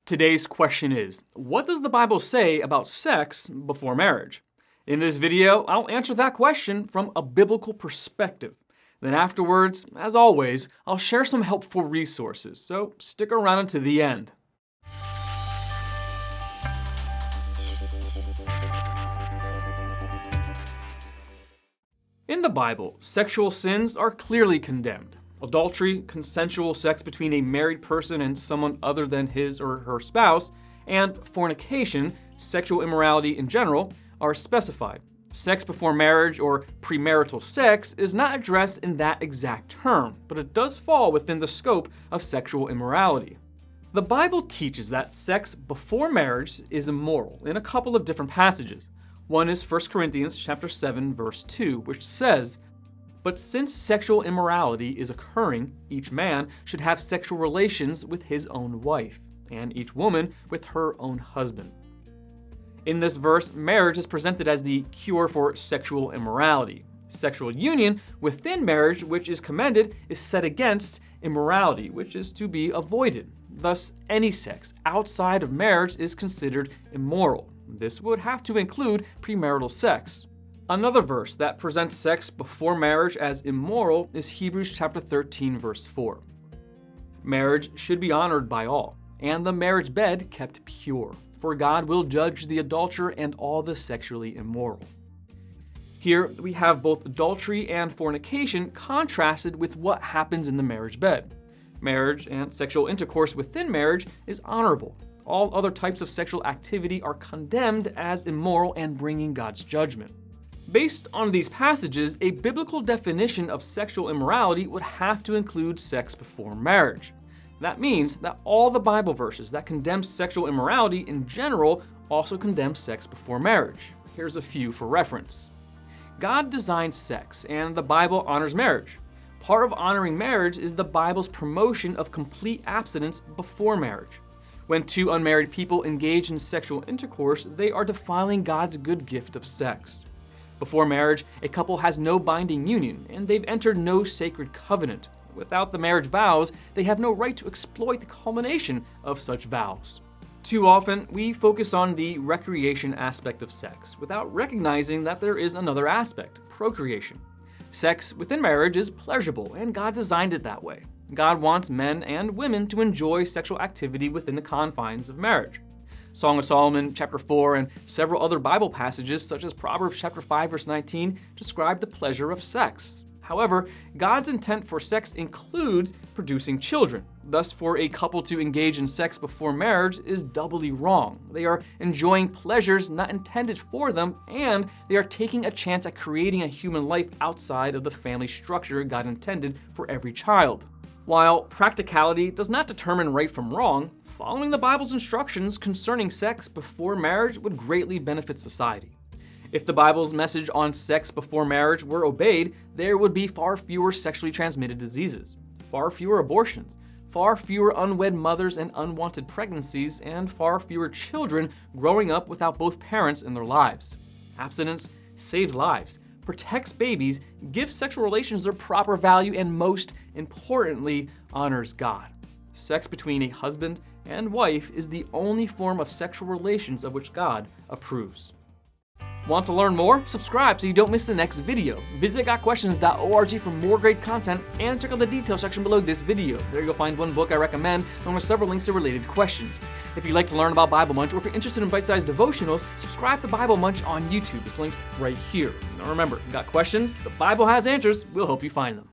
Today's question is, what does the Bible say about sex before marriage? In this video, I'll answer that question from a biblical perspective. Then afterwards, as always, I'll share some helpful resources, so stick around until the end. In the Bible, sexual sins are clearly condemned. Adultery, consensual sex between a married person and someone other than his or her spouse, and fornication, sexual immorality in general, are specified. Sex before marriage or premarital sex is not addressed in that exact term, but it does fall within the scope of sexual immorality. The Bible teaches that sex before marriage is immoral in a couple of different passages. One is 1 Corinthians chapter 7, verse 2, which says, "But since sexual immorality is occurring, each man should have sexual relations with his own wife, and each woman with her own husband." In this verse, marriage is presented as the cure for sexual immorality. Sexual union within marriage, which is commended, is set against immorality, which is to be avoided. Thus, any sex outside of marriage is considered immoral. This would have to include premarital sex. Another verse that presents sex before marriage as immoral is Hebrews chapter 13, verse 4. Marriage should be honored by all, and the marriage bed kept pure, for God will judge the adulterer and all the sexually immoral. Here we have both adultery and fornication contrasted with what happens in the marriage bed. Marriage and sexual intercourse within marriage is honorable. All other types of sexual activity are condemned as immoral and bringing God's judgment. Based on these passages, a biblical definition of sexual immorality would have to include sex before marriage. That means that all the Bible verses that condemn sexual immorality in general also condemn sex before marriage. Here's a few for reference. God designed sex, and the Bible honors marriage. Part of honoring marriage is the Bible's promotion of complete abstinence before marriage. When two unmarried people engage in sexual intercourse, they are defiling God's good gift of sex. Before marriage, a couple has no binding union, and they've entered no sacred covenant. Without the marriage vows, they have no right to exploit the culmination of such vows. Too often, we focus on the recreation aspect of sex, without recognizing that there is another aspect, procreation. Sex within marriage is pleasurable, and God designed it that way. God wants men and women to enjoy sexual activity within the confines of marriage. Song of Solomon chapter 4 and several other Bible passages such as Proverbs chapter 5 verse 19 describe the pleasure of sex. However, God's intent for sex includes producing children. Thus, for a couple to engage in sex before marriage is doubly wrong. They are enjoying pleasures not intended for them, and they are taking a chance at creating a human life outside of the family structure God intended for every child. While practicality does not determine right from wrong, following the Bible's instructions concerning sex before marriage would greatly benefit society. If the Bible's message on sex before marriage were obeyed, there would be far fewer sexually transmitted diseases, far fewer abortions, far fewer unwed mothers and unwanted pregnancies, and far fewer children growing up without both parents in their lives. Abstinence saves lives, protects babies, gives sexual relations their proper value, and most importantly, honors God. Sex between a husband and wife is the only form of sexual relations of which God approves. Want to learn more? Subscribe so you don't miss the next video. Visit gotquestions.org for more great content, and check out the details section below this video. There you'll find one book I recommend, along with several links to related questions. If you'd like to learn about Bible Munch, or if you're interested in bite-sized devotionals, subscribe to Bible Munch on YouTube. It's linked right here. Now remember, got questions? The Bible has answers. We'll help you find them.